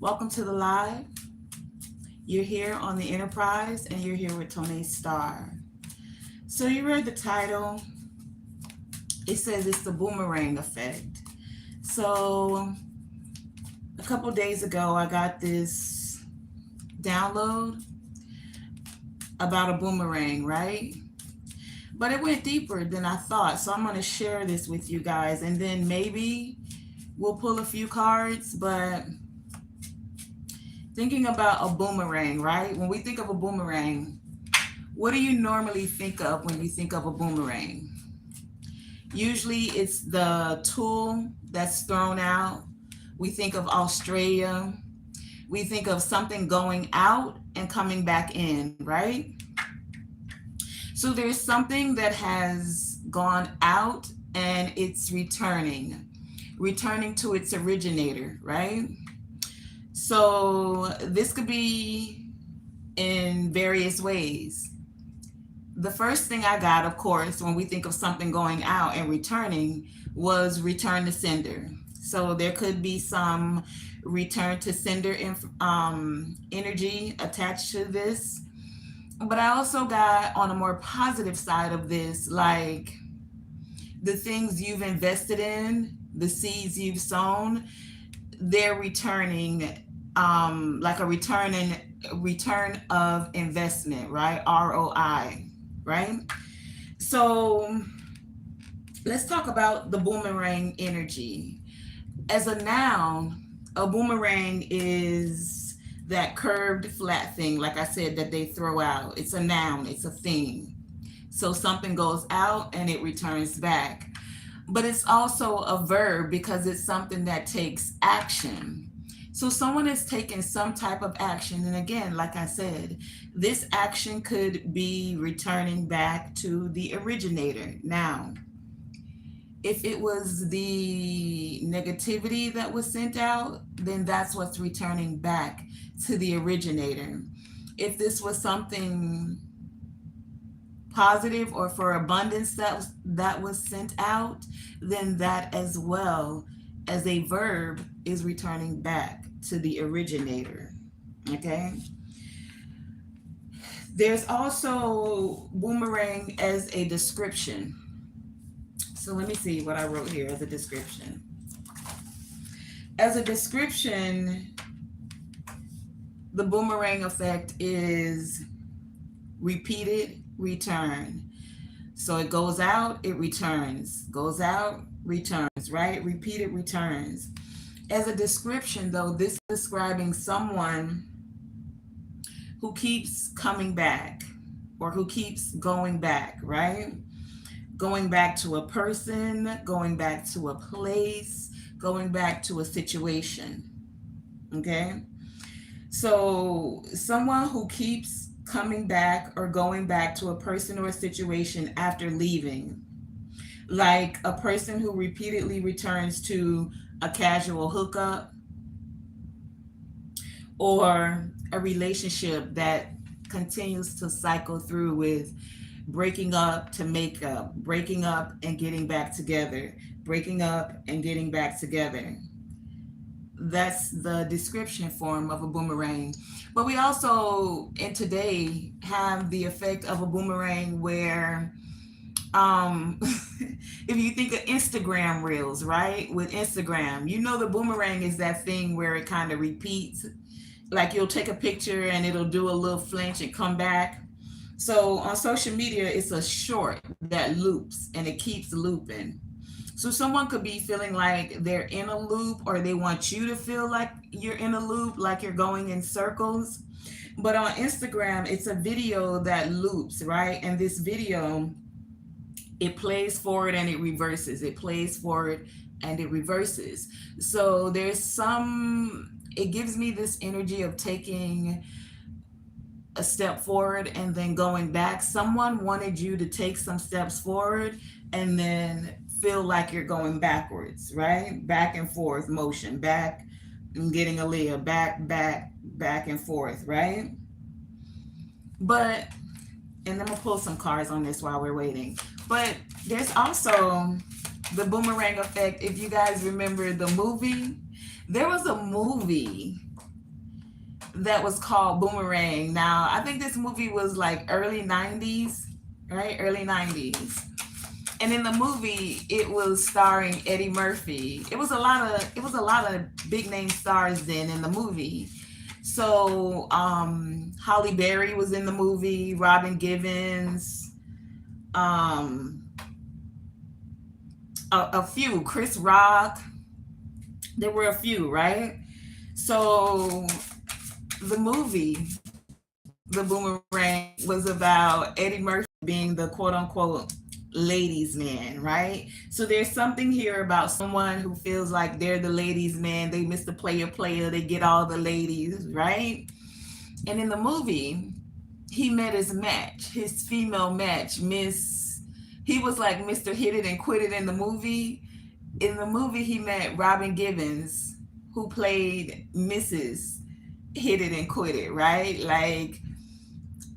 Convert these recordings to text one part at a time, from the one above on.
Welcome to the live. You're here on the Enterprise and you're here with Tonae Star. So you read the title. It says it's the boomerang effect. So a couple days ago, I got this download about a boomerang, right? But it went deeper than I thought. So I'm going to share this with you guys and then maybe we'll pull a few cards. But thinking about a boomerang, right? When we think of a boomerang, what do you normally think of when you think of a boomerang? Usually it's the tool that's thrown out. We think of Australia. We think of something going out and coming back in, right? So there's something that has gone out and it's returning to its originator, right? So this could be in various ways. The first thing I got, of course, when we think of something going out and returning was return to sender. So there could be some return to sender energy attached to this. But I also got on a more positive side of this, like the things you've invested in, the seeds you've sown, they're returning, like a return of investment, right? ROI, right? So let's talk about the boomerang energy. As a noun, a boomerang is that curved flat thing, like I said, that they throw out. It's a noun, it's a thing. So something goes out and it returns back. But it's also a verb because it's something that takes action. So someone is taking some type of action. And again, like I said, this action could be returning back to the originator. Now, if it was the negativity that was sent out, then that's what's returning back to the originator. If this was something positive or for abundance that was sent out, then that as well as a verb is returning back to the originator. Okay? There's also boomerang as a description. So let me see what I wrote here as a description. As a description, the boomerang effect is repeated return. So it goes out, it returns. Goes out, returns, right? Repeated returns. As a description, though, this is describing someone who keeps coming back or who keeps going back, right? Going back to a person, going back to a place, going back to a situation. Okay? So, someone who keeps coming back or going back to a person or a situation after leaving, like a person who repeatedly returns to a casual hookup or a relationship that continues to cycle through with breaking up to make up, breaking up and getting back together, breaking up and getting back together. That's the description form of a boomerang. But we also, in today, have the effect of a boomerang where, um, if you think of Instagram reels, right? With Instagram, the boomerang is that thing where it kind of repeats. Like you'll take a picture and it'll do a little flinch and come back. So on social media, it's a short that loops and it keeps looping. So someone could be feeling like they're in a loop or they want you to feel like you're in a loop, like you're going in circles. But on Instagram, it's a video that loops, right? And this video, it plays forward and it reverses. It plays forward and it reverses. So it gives me this energy of taking a step forward and then going back. Someone wanted you to take some steps forward and then feel like you're going backwards, right? Back and forth motion, back and getting a Leah, back and forth, right? But, and then we'll pull some cards on this while we're waiting. But there's also the boomerang effect. If you guys remember the movie, there was a movie that was called Boomerang. Now, I think this movie was like early 90s, right? Early 90s. And in the movie, it was starring Eddie Murphy. It was a lot of big name stars then in the movie. So, Holly Berry was in the movie, Robin Givens, um a few, Chris Rock. There were a few, right? So the movie, The Boomerang, was about Eddie Murphy being the quote unquote ladies man, right? So there's something here about someone who feels like they're the ladies man, they miss the player, they get all the ladies, right? And in the movie, he met his match, his female match, Miss. He was like Mr. Hit It and Quit It in the movie. In the movie, he met Robin Givens, who played Mrs. Hit It and Quit It, right? Like,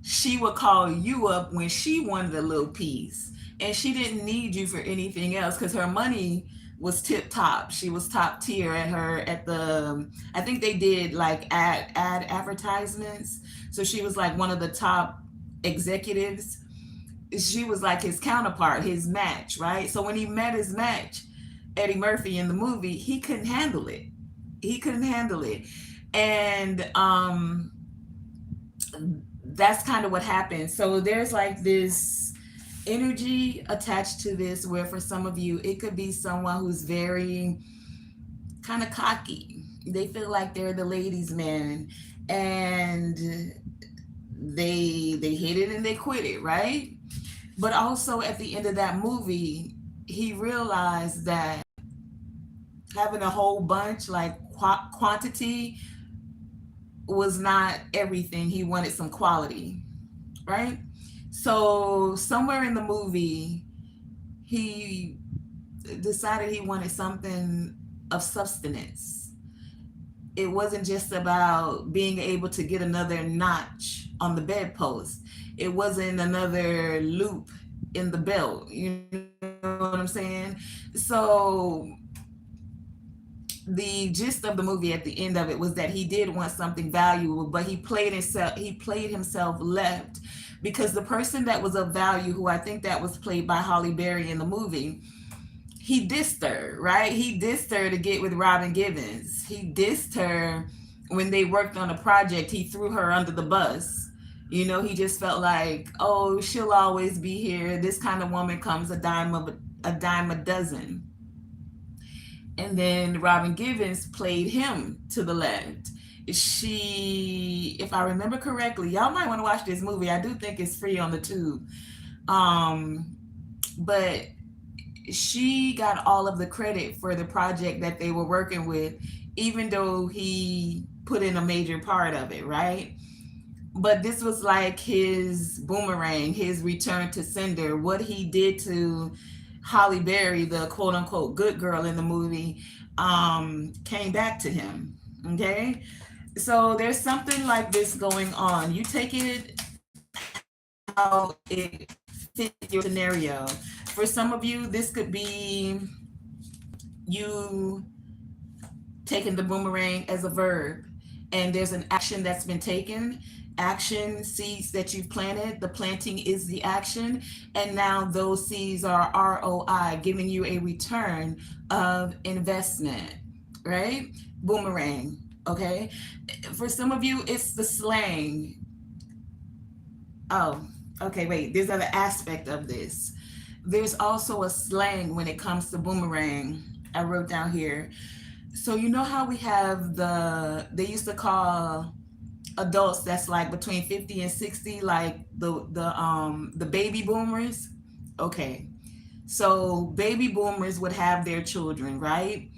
she would call you up when she wanted a little piece, and she didn't need you for anything else because her money was tip top. She was top tier at the. I think they did like ad advertisements, so she was like one of the top executives. She was like his counterpart, his match, right? So when he met his match, Eddie Murphy, in the movie, he couldn't handle it. He couldn't handle it, and that's kind of what happened. So there's like this energy attached to this, where for some of you, it could be someone who's very kind of cocky. They feel like they're the ladies' man, and they hit it and they quit it, right? But also at the end of that movie, he realized that having a whole bunch, like quantity, was not everything. He wanted some quality, right? So somewhere in the movie, he decided he wanted something of substance. It wasn't just about being able to get another notch on the bedpost. It wasn't another loop in the belt. You know what I'm saying? So the gist of the movie at the end of it was that he did want something valuable, but he played himself left, because the person that was of value, who I think that was played by Holly Berry in the movie, he dissed her, right? He dissed her to get with Robin Givens. He dissed her when they worked on a project. He threw her under the bus. He just felt like, oh, she'll always be here. This kind of woman comes a dime a dozen. And then Robin Givens played him to the left. She, if I remember correctly, y'all might want to watch this movie. I do think it's free on the tube. Um, but she got all of the credit for the project that they were working with, even though he put in a major part of it, right? But this was like his boomerang, his return to sender. What he did to Holly Berry, the quote unquote good girl in the movie, came back to him. Okay. So there's something like this going on. You take it how it fits your scenario. For some of you, this could be you taking the boomerang as a verb, and there's an action that's been taken. Action, seeds that you've planted, the planting is the action, and now those seeds are ROI, giving you a return of investment, right? Boomerang. Okay. For some of you, it's the slang. Oh, okay, wait, there's another aspect of this. There's also a slang when it comes to boomerang. I wrote down here. So you know how we have they used to call adults that's like between 50 and 60, like the baby boomers. Okay. So baby boomers would have their children, right?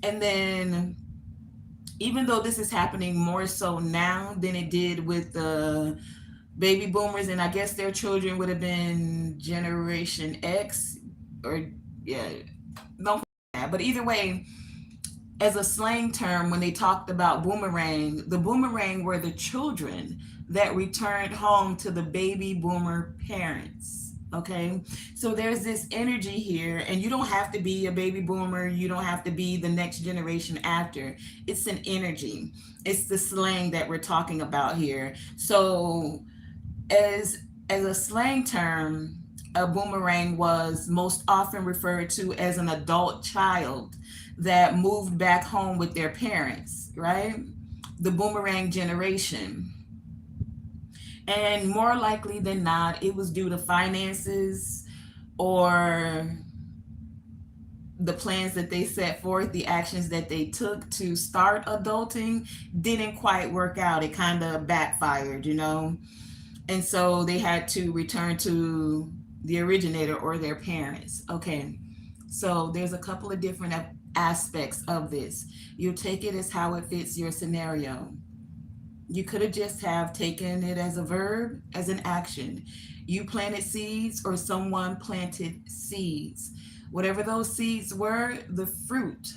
And then, even though this is happening more so now than it did with the baby boomers, and I guess their children would have been Generation X, or yeah, don't that. But either way, as a slang term, when they talked about boomerang, the boomerang were the children that returned home to the baby boomer parents. Okay, so there's this energy here, and you don't have to be a baby boomer, you don't have to be the next generation after. It's an energy, it's the slang that we're talking about here. So as a slang term, a boomerang was most often referred to as an adult child that moved back home with their parents, right? The boomerang generation. And more likely than not, it was due to finances or the plans that they set forth, the actions that they took to start adulting didn't quite work out. It kind of backfired, you know? And so they had to return to the originator or their parents. Okay, so there's a couple of different aspects of this. You take it as how it fits your scenario. You could have just have taken it as a verb, as an action. You planted seeds or someone planted seeds. Whatever those seeds were, the fruit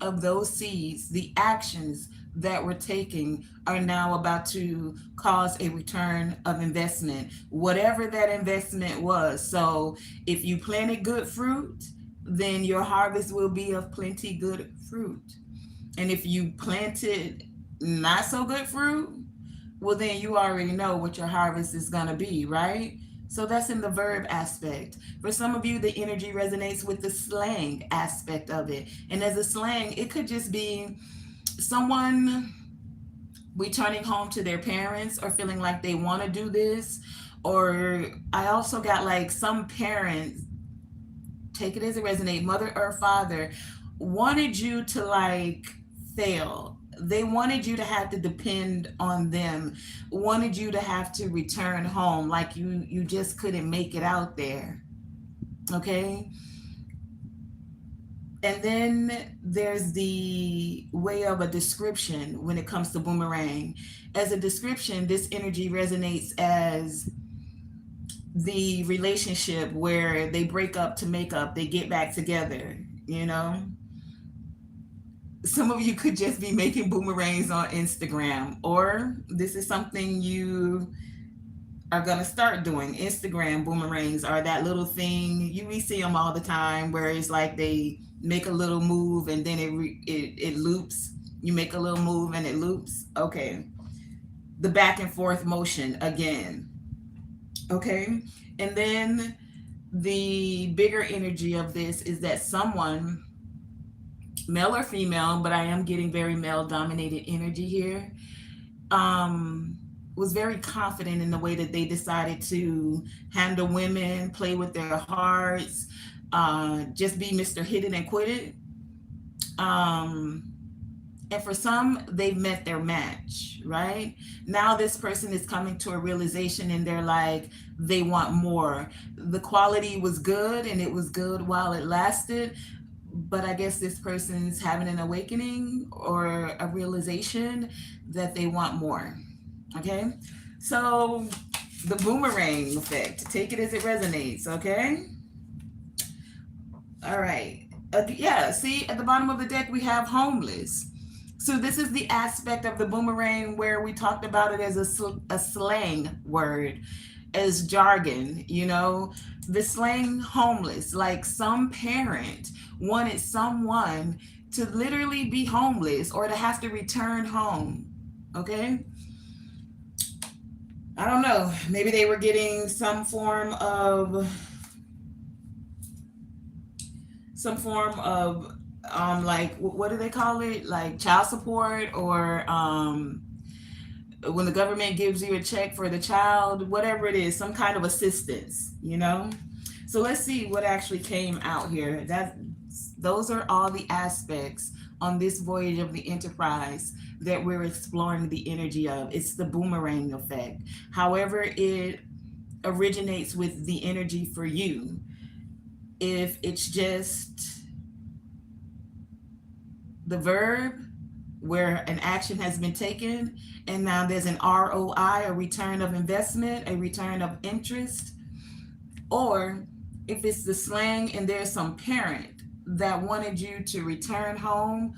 of those seeds, the actions that we're taking are now about to cause a return of investment, whatever that investment was. So if you planted good fruit, then your harvest will be of plenty good fruit. And if you planted not so good fruit, well, then you already know what your harvest is going to be, right? So that's in the verb aspect. For some of you, the energy resonates with the slang aspect of it. And as a slang, it could just be someone returning home to their parents or feeling like they want to do this. Or I also got like some parents, take it as it resonates, mother or father, wanted you to like fail. They wanted you to have to depend on them, wanted you to have to return home like you just couldn't make it out there. Okay? And then there's the way of a description when it comes to boomerang. As a description, this energy resonates as the relationship where they break up to make up, they get back together, you know? Some of you could just be making boomerangs on Instagram, or this is something you are going to start doing. Instagram boomerangs are that little thing we see them all the time where it's like they make a little move and then it loops. You make a little move and it loops. Okay, the back and forth motion again. Okay, and then the bigger energy of this is that someone, male or female, but I am getting very male dominated energy here, was very confident in the way that they decided to handle women, play with their hearts, just be Mr. Hit It and Quit It. Um, and for some, they've met their match, right? Now this person is coming to a realization and they're like, they want more. The quality was good and it was good while it lasted, but I guess this person's having an awakening or a realization that they want more. Okay, so the boomerang effect, take it as it resonates. Okay, all right. Yeah, see at the bottom of the deck we have homeless. So this is the aspect of the boomerang where we talked about it as a slang word, as jargon, you know, the slang homeless, like some parent wanted someone to literally be homeless or to have to return home. Okay, I don't know, maybe they were getting some form of like what do they call it, like child support, or when the government gives you a check for the child, whatever it is, some kind of assistance, you know. So let's see what actually came out here. Those are all the aspects on this voyage of the Enterprise that we're exploring the energy of. It's the boomerang effect. However it originates with the energy for you. If it's just the verb where an action has been taken and now there's an ROI, a return of investment, a return of interest, or if it's the slang and there's some parent that wanted you to return home,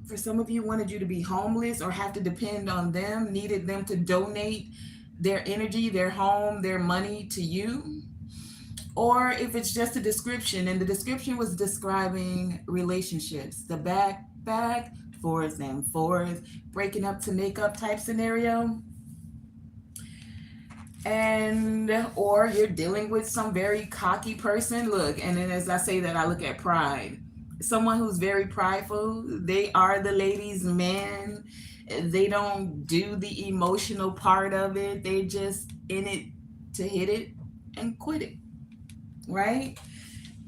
for some of you wanted you to be homeless or have to depend on them, needed them to donate their energy, their home, their money to you, or if it's just a description, and the description was describing relationships, the back forth and forth, breaking up to make up type scenario. And or you're dealing with some very cocky person. Look, and then as I say that, I look at pride. Someone who's very prideful, they are the ladies man. They don't do the emotional part of it, they just in it to hit it and quit it, right?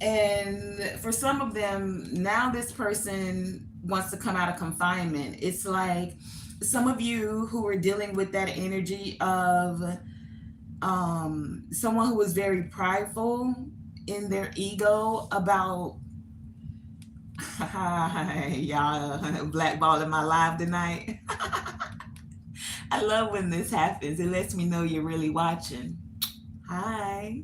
And for some of them, now this person wants to come out of confinement. It's like some of you who are dealing with that energy of someone who is very prideful in their ego about y'all blackballing my live tonight. I love when this happens. It lets me know you're really watching. Hi.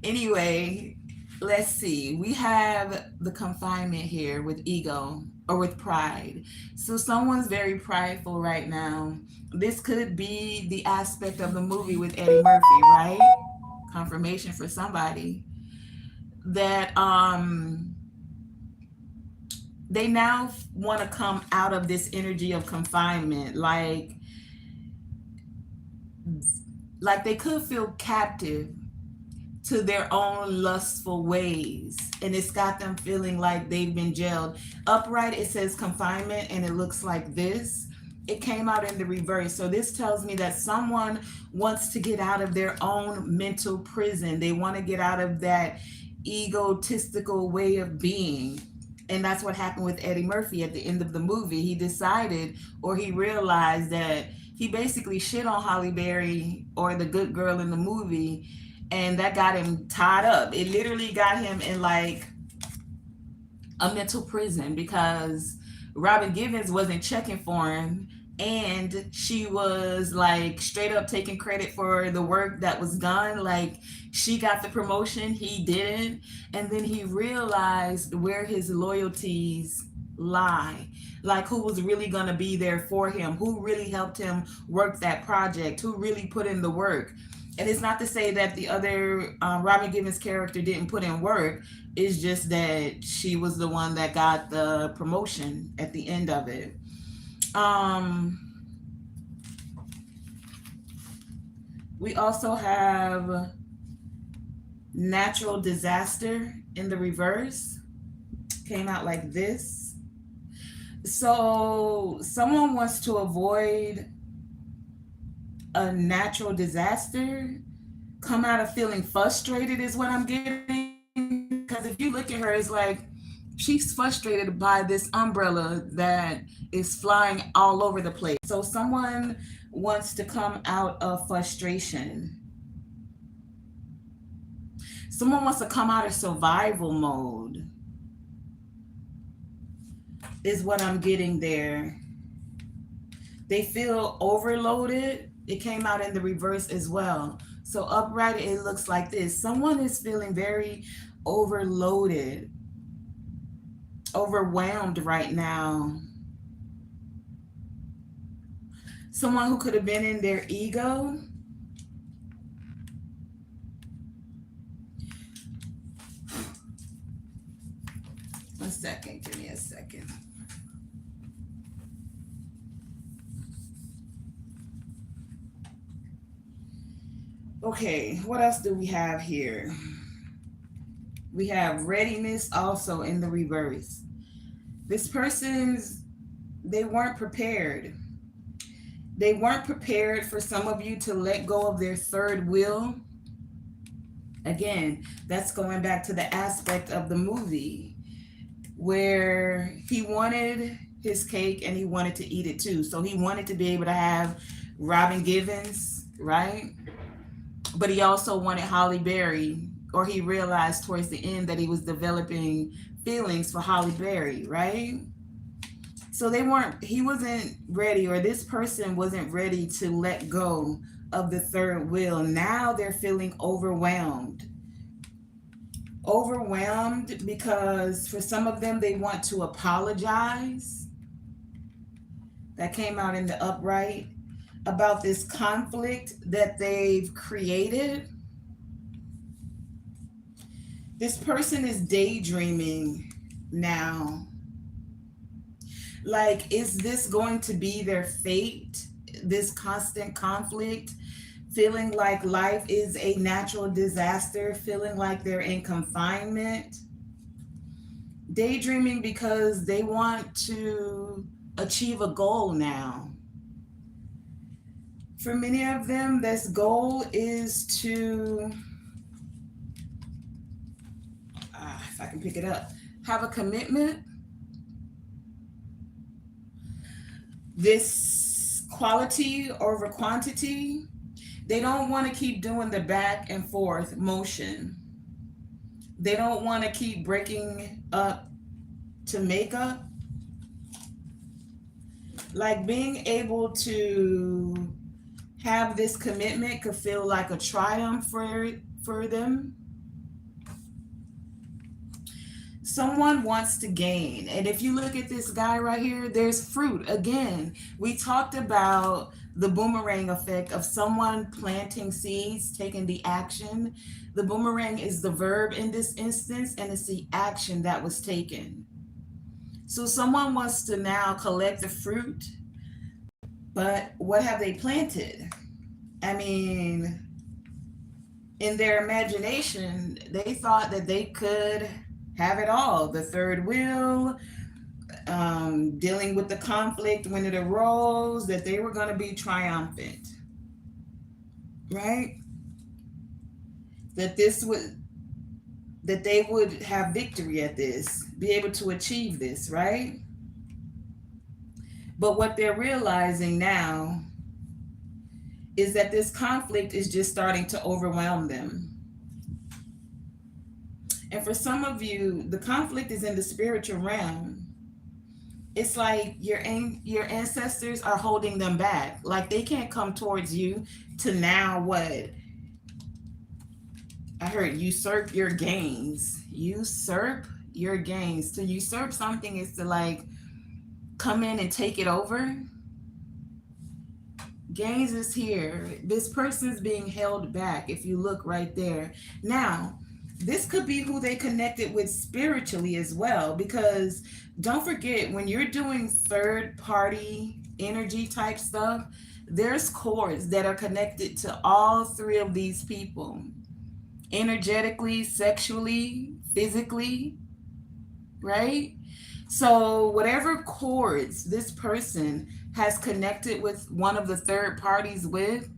Anyway, let's see. We have the confinement here with ego or with pride. So someone's very prideful right now. This could be the aspect of the movie with Eddie Murphy, right? Confirmation for somebody that they now want to come out of this energy of confinement, like they could feel captive to their own lustful ways, and it's got them feeling like they've been jailed. Upright, it says confinement, and it looks like this. It came out in the reverse. So this tells me that someone wants to get out of their own mental prison. They want to get out of that egotistical way of being. And that's what happened with Eddie Murphy at the end of the movie. He decided, or he realized that he basically shit on Holly Berry, or the good girl in the movie, and that got him tied up. It literally got him in like a mental prison because Robin Givens wasn't checking for him, and she was like straight up taking credit for the work that was done. Like she got the promotion, he didn't. And then he realized where his loyalties lie, like who was really going to be there for him, who really helped him work that project, who really put in the work. And it's not to say that the other Robin Givens character didn't put in work. It's just that she was the one that got the promotion at the end of it. We also have natural disaster in the reverse. Came out like this. So someone wants to avoid a natural disaster, come out of feeling frustrated is what I'm getting. Because if you look at her, it's like she's frustrated by this umbrella that is flying all over the place. So someone wants to come out of frustration. Someone wants to come out of survival mode is what I'm getting there. They feel overloaded. It came out in the reverse as well. So upright, it looks like this. Someone is feeling very overloaded, overwhelmed right now. Someone who could have been in their ego. One second, give me a second. Okay, what else do we have here? We have readiness also in the reverse. This person's, they weren't prepared. They weren't prepared for some of you to let go of their third wheel. Again, that's going back to the aspect of the movie where he wanted his cake and he wanted to eat it too. So he wanted to be able to have Robin Givens, right? But he also wanted Holly Berry, or he realized towards the end that he was developing feelings for Holly Berry, right? So he wasn't ready, or this person wasn't ready to let go of the third wheel. Now they're feeling overwhelmed. Overwhelmed because for some of them, they want to apologize. That came out in the upright. about this conflict that they've created. This person is daydreaming now. Like, is this going to be their fate? This constant conflict, feeling like life is a natural disaster, feeling like they're in confinement, daydreaming because they want to achieve a goal now. For many of them, this goal is to, if I can pick it up, have a commitment. This quality over quantity. They don't want to keep doing the back and forth motion. They don't want to keep breaking up to make up. Like, being able to have this commitment could feel like a triumph for them. Someone wants to gain. And if you look at this guy right here, there's fruit. Again, we talked about the boomerang effect of someone planting seeds, taking the action. The boomerang is the verb in this instance, and it's the action that was taken. So someone wants to now collect the fruit, but what have they planted? I mean, in their imagination, they thought that they could have it all. The third wheel, dealing with the conflict when it arose, that they were going to be triumphant, right? That they would have victory at this, be able to achieve this, right? But what they're realizing now is that this conflict is just starting to overwhelm them. And for some of you, the conflict is in the spiritual realm. It's like your ancestors are holding them back. Like, they can't come towards you to now what? I heard usurp your gains. Usurp your gains. To usurp something is to, like, come in and take it over. Gains is here. This person's being held back, if you look right there. Now, this could be who they connected with spiritually as well, because don't forget, when you're doing third party energy type stuff, there's cords that are connected to all three of these people, energetically, sexually, physically, right? So whatever cords this person has connected with one of the third parties with,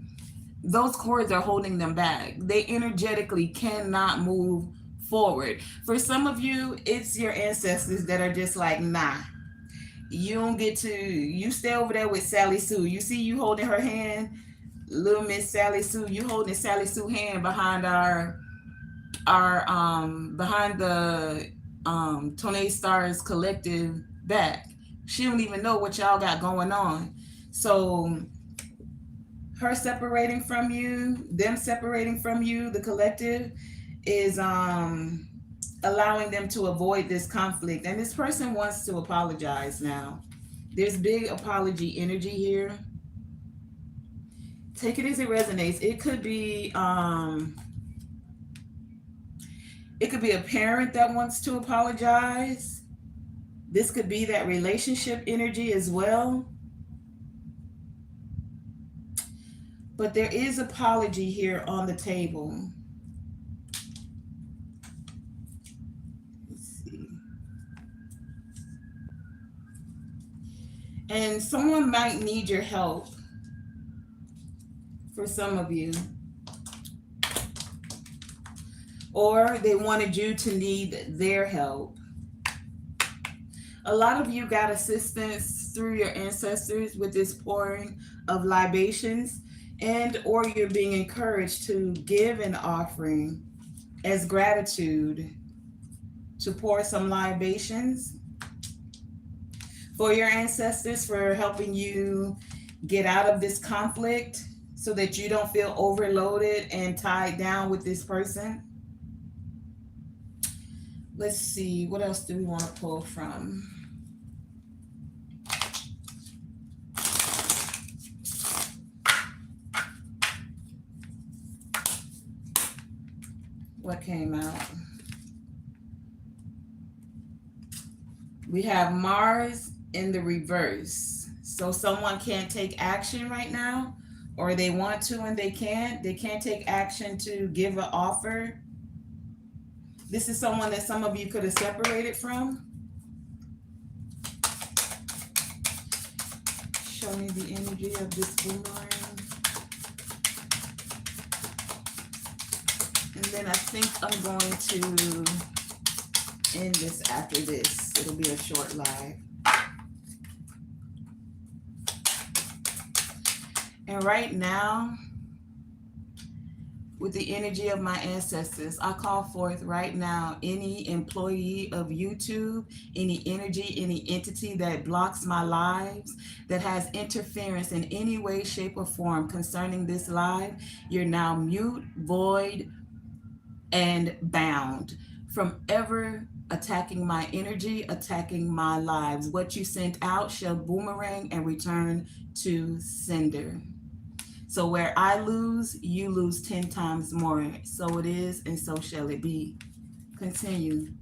those cords are holding them back. They energetically cannot move forward. For some of you, it's your ancestors that are just like, nah, you don't get to, you stay over there with Sally Sue. You see you holding her hand, little Miss Sally Sue, you holding Sally Sue hand behind behind the Tonae Stars collective back. She don't even know what y'all got going on. So her separating from you, them separating from you, the collective, is allowing them to avoid this conflict. And this person wants to apologize now. There's big apology energy here. Take it as it resonates. It could be a parent that wants to apologize. This could be that relationship energy as well. But there is apology here on the table. Let's see. And someone might need your help. For some of you. Or they wanted you to need their help. A lot of you got assistance through your ancestors with this pouring of libations, and or you're being encouraged to give an offering as gratitude to pour some libations for your ancestors for helping you get out of this conflict so that you don't feel overloaded and tied down with this person. Let's see, what else do we want to pull from? What came out? We have Mars in the reverse. So someone can't take action right now, or they want to and they can't. They can't take action to give an offer. This is someone that some of you could have separated from. Show me the energy of this boomerang. And then I think I'm going to end this after this. It'll be a short live. And right now, with the energy of my ancestors, I call forth right now any employee of YouTube, any energy, any entity that blocks my lives, that has interference in any way, shape, or form concerning this live. You're now mute, void, and bound from ever attacking my energy, attacking my lives. What you sent out shall boomerang and return to sender. So where I lose, you lose 10 times more. So it is, and so shall it be. Continue.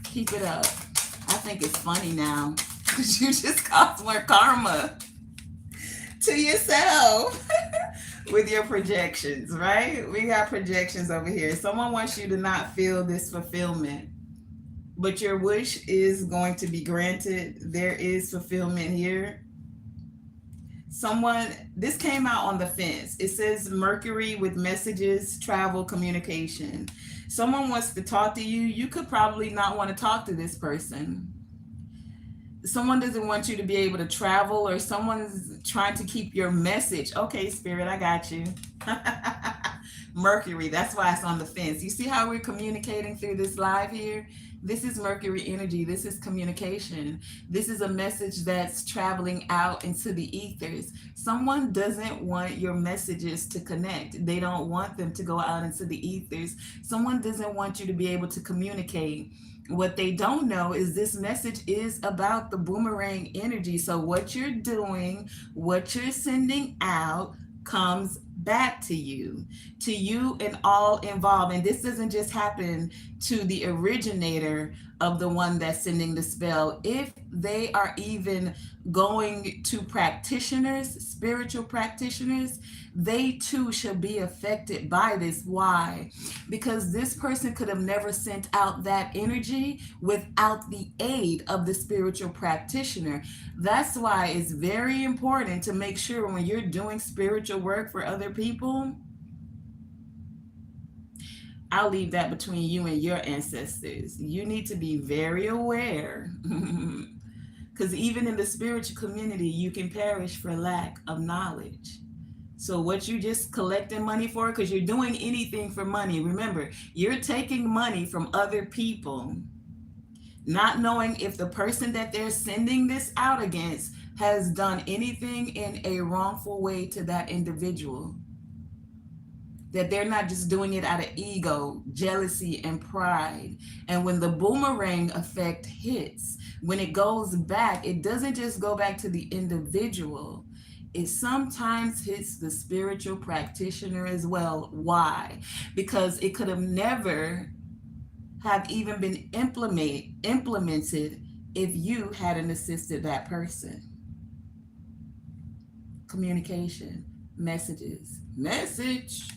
Keep it up. I think it's funny now because you just caused more karma to yourself with your projections, right? We got projections over here. Someone wants you to not feel this fulfillment, but your wish is going to be granted. There is fulfillment here. Someone, this came out on the fence. It says Mercury with messages, travel, communication. Someone wants to talk to you. You could probably not want to talk to this person. Someone doesn't want you to be able to travel, or someone's trying to keep your message. Okay, Spirit, I got you. Mercury, that's why it's on the fence. You see how we're communicating through this live here? This is Mercury energy. This is communication. This is a message that's traveling out into the ethers. Someone doesn't want your messages to connect. They don't want them to go out into the ethers. Someone doesn't want you to be able to communicate. What they don't know is this message is about the boomerang energy. So what you're doing, what you're sending out comes back to you and all involved. And this doesn't just happen to the originator of the one that's sending the spell. If they are even going to practitioners, spiritual practitioners, they too shall be affected by this. Why? Because this person could have never sent out that energy without the aid of the spiritual practitioner. That's why it's very important to make sure when you're doing spiritual work for other people, I'll leave that between you and your ancestors. You need to be very aware. Because even in the spiritual community, you can perish for lack of knowledge. So what you just collecting money for, because you're doing anything for money. Remember, you're taking money from other people, not knowing if the person that they're sending this out against has done anything in a wrongful way to that individual. That they're not just doing it out of ego, jealousy, and pride. And when the boomerang effect hits, when it goes back, it doesn't just go back to the individual. It sometimes hits the spiritual practitioner as well. Why? Because it could have never have even been implemented if you hadn't assisted that person. Communication, messages, message.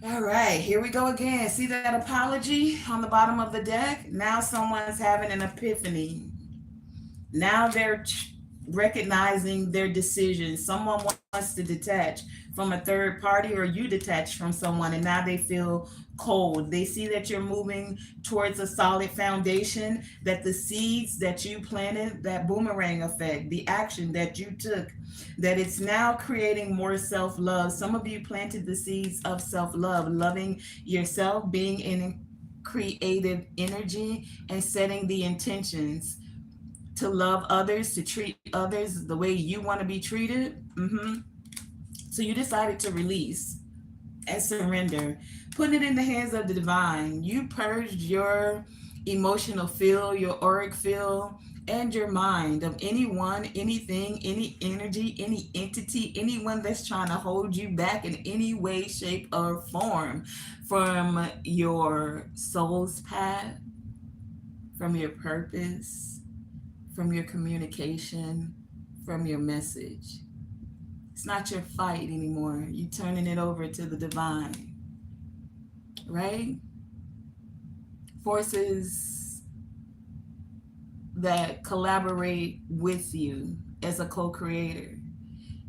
All right, here we go again. See that apology on the bottom of the deck? Now someone's having an epiphany. Now they're recognizing their decisions. Someone wants to detach from a third party, or you detach from someone, and now they feel cold. They see that you're moving towards a solid foundation, that the seeds that you planted, that boomerang effect, the action that you took, that it's now creating more self-love. Some of you planted the seeds of self-love, loving yourself, being in creative energy, and setting the intentions to love others, to treat others the way you want to be treated. So you decided to release and surrender, putting it in the hands of the divine. You purged your emotional field, your auric field, and your mind of anyone, anything, any energy, any entity, anyone that's trying to hold you back in any way, shape, or form from your soul's path, from your purpose, from your communication, from your message. It's not your fight anymore. You turning it over to the divine, right? Forces that collaborate with you as a co-creator.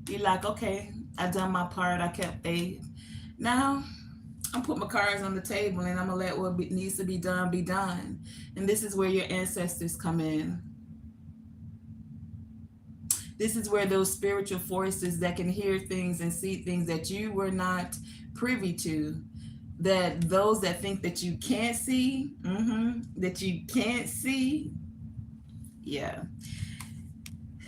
You're like, okay, I done my part. I kept faith. Now I'm putting my cards on the table and I'm gonna let what needs to be done. And this is where your ancestors come in. This is where those spiritual forces that can hear things and see things that you were not privy to, that those that think that you can't see, that you can't see, yeah,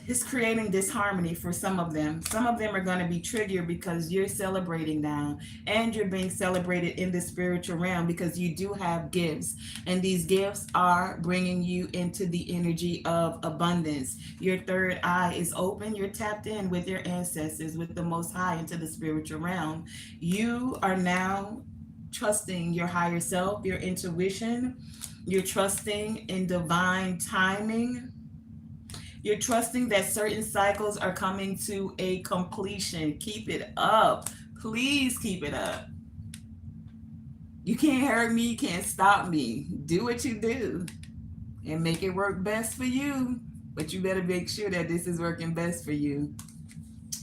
it's creating disharmony for some of them. Some of them are going to be triggered because you're celebrating now, and you're being celebrated in the spiritual realm because you do have gifts, and these gifts are bringing you into the energy of abundance. Your third eye is open. You're tapped in with your ancestors, with the Most High, into the spiritual realm. You are now trusting your higher self, your intuition. You're trusting in divine timing. You're trusting that certain cycles are coming to a completion. Keep it up. Please keep it up. You can't hurt me. You can't stop me. Do what you do and make it work best for you. But you better make sure that this is working best for you.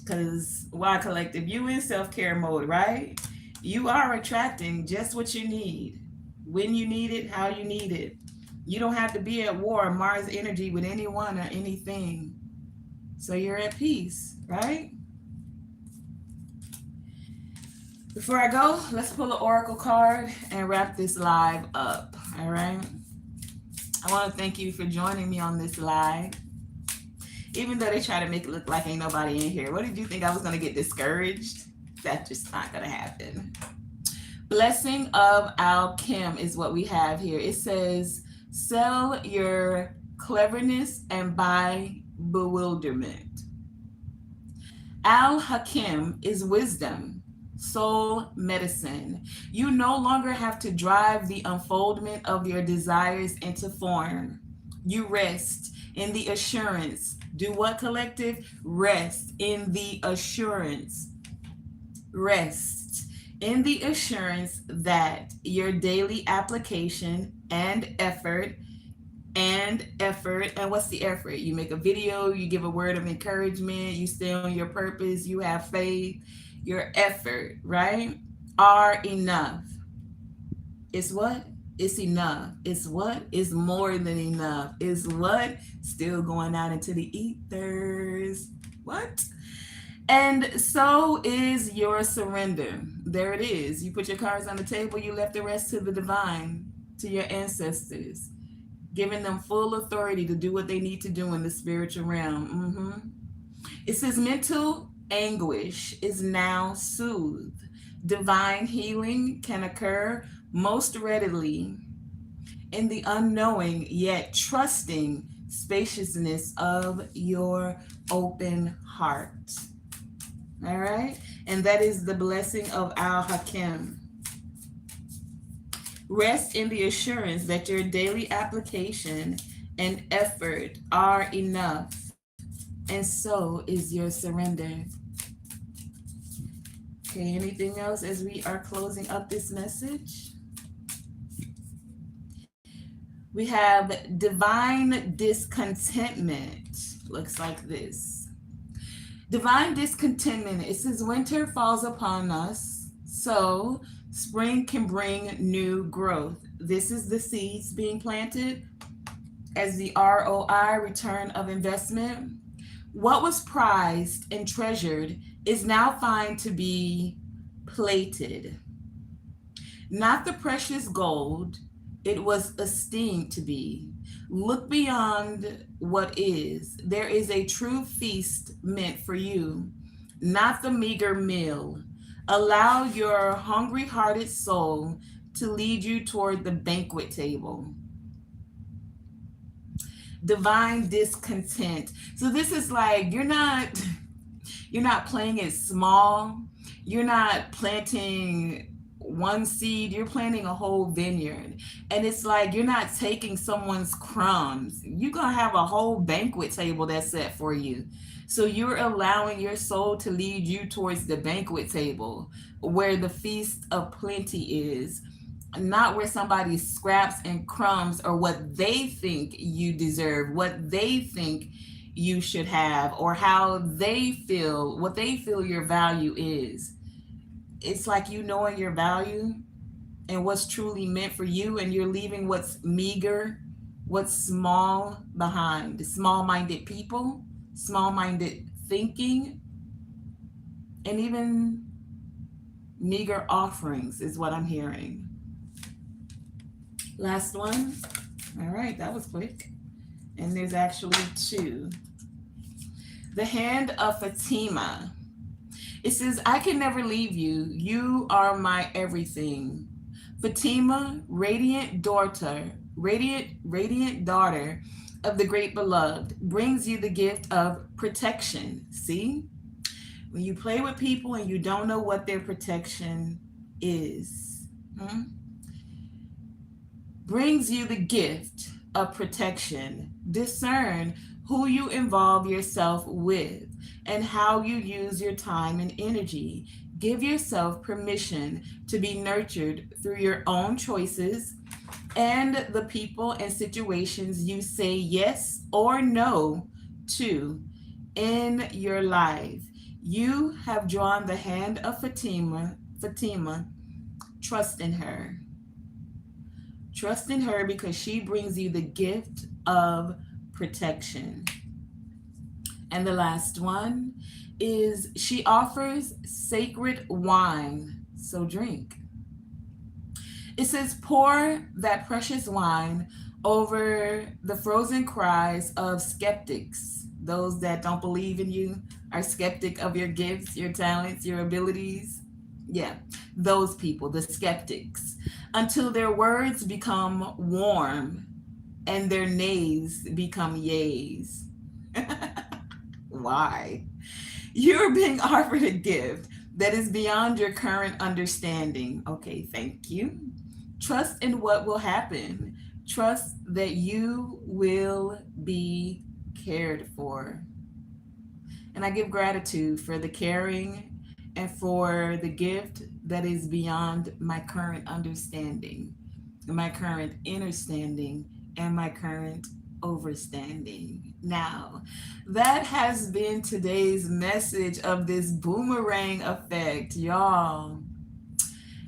Because why, collective? You in self-care mode, right? You are attracting just what you need, when you need it, how you need it. You don't have to be at war, Mars energy, with anyone or anything. So you're at peace, right? Before I go, let's pull an oracle card and wrap this live up, all right? I want to thank you for joining me on this live. Even though they try to make it look like ain't nobody in here. What did you think? I was going to get discouraged? That's just not going to happen. Blessing of Alchem is what we have here. It says, sell your cleverness and buy bewilderment. Al-Hakim is wisdom, soul medicine. You no longer have to drive the unfoldment of your desires into form. You rest in the assurance. Do what, collective? Rest in the assurance. Rest in the assurance that your daily application and effort, and what's the effort? You make a video, you give a word of encouragement, you stay on your purpose, you have faith, your effort, right, are enough. It's what? It's enough. It's what? It's more than enough. It's what? Still going out into the ethers. What? And so is your surrender. There it is. You put your cards on the table. You left the rest to the divine, to your ancestors, giving them full authority to do what they need to do in the spiritual realm. It says mental anguish is now soothed. Divine healing can occur most readily in the unknowing yet trusting spaciousness of your open heart. All right? And that is the blessing of Al-Hakim. Rest in the assurance that your daily application and effort are enough, and so is your surrender. Okay, anything else as we are closing up this message? We have divine discontentment. Looks like this. Divine discontentment. It says winter falls upon us, so spring can bring new growth. This is the seeds being planted as the ROI, return of investment. What was prized and treasured is now found to be plated. Not the precious gold it was esteemed to be. Look beyond what is. There is a true feast meant for you, not the meager meal. Allow your hungry-hearted soul to lead you toward the banquet table. Divine discontent. So this is like you're not playing it small. You're not planting one seed, you're planting a whole vineyard. And it's like you're not taking someone's crumbs. You're going to have a whole banquet table that's set for you. So you're allowing your soul to lead you towards the banquet table where the feast of plenty is, not where somebody's scraps and crumbs or what they think you deserve, what they think you should have, or how they feel, what they feel your value is. It's like you knowing your value and what's truly meant for you, and you're leaving what's meager, what's small behind. Small minded people, small minded thinking, and even meager offerings is what I'm hearing. Last one. All right, that was quick. And there's actually two. The hand of Fatima. It says, I can never leave you. You are my everything. Fatima, radiant daughter of the great beloved, brings you the gift of protection. See? When you play with people and you don't know what their protection is, brings you the gift of protection. Discern who you involve yourself with and how you use your time and energy. Give yourself permission to be nurtured through your own choices and the people and situations you say yes or no to in your life. You have drawn the hand of Fatima. Trust in her. Trust in her because she brings you the gift of protection. And the last one is she offers sacred wine, so drink. It says, pour that precious wine over the frozen cries of skeptics. Those that don't believe in you, are skeptic of your gifts, your talents, your abilities. Yeah, those people, the skeptics, until their words become warm and their nays become yays. Why? You're being offered a gift that is beyond your current understanding. Okay, thank you. Trust in what will happen. Trust that you will be cared for. And I give gratitude for the caring and for the gift that is beyond my current understanding, my current understanding, and my current overstanding. Now, that has been today's message of this boomerang effect, y'all.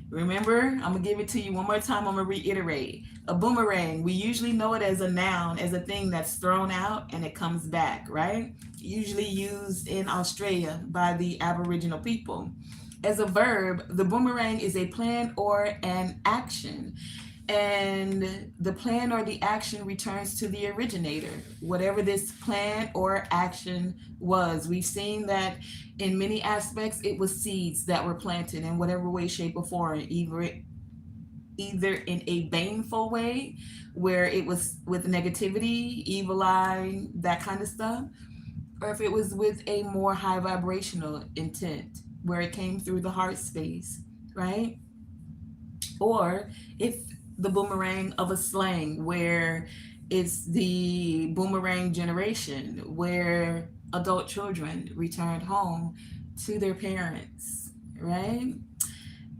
Remember, I'm going to give it to you one more time. I'm going to reiterate. A boomerang, we usually know it as a noun, as a thing that's thrown out and it comes back, right? Usually used in Australia by the Aboriginal people. As a verb, the boomerang is a plan or an action. And the plan or the action returns to the originator, whatever this plan or action was. We've seen that in many aspects, it was seeds that were planted in whatever way, shape, or form, either in a baneful way, where it was with negativity, evil eye, that kind of stuff, or if it was with a more high vibrational intent, where it came through the heart space, right? Or if the boomerang of a slang, where it's the boomerang generation, where adult children returned home to their parents, right?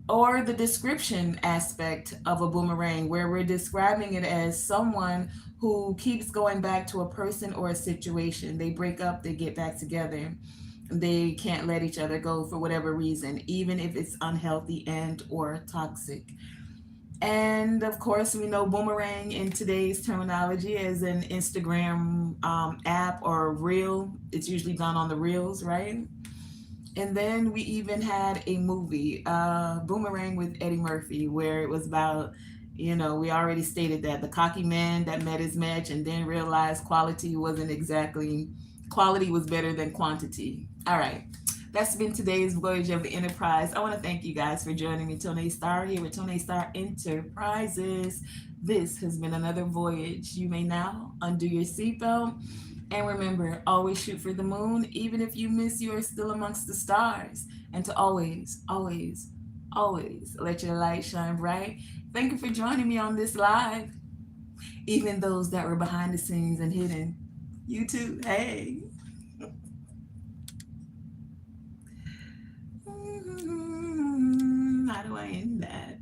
Or the description aspect of a boomerang, where we're describing it as someone who keeps going back to a person or a situation. They break up, they get back together. They can't let each other go for whatever reason, even if it's unhealthy and or toxic. And of course, we know boomerang in today's terminology as an Instagram app or reel. It's usually done on the reels, right? And then we even had a movie, Boomerang with Eddie Murphy, where it was about, we already stated that the cocky man that met his match and then realized quality was better than quantity. All right. That's been today's Voyage of the Enterprise. I want to thank you guys for joining me. Tonae Star here with Tonae Star Enterprises. This has been another voyage. You may now undo your seatbelt. And remember, always shoot for the moon. Even if you miss, you are still amongst the stars. And to always, always, always let your light shine bright. Thank you for joining me on this live. Even those that were behind the scenes and hidden. You too. Hey. How do I end that?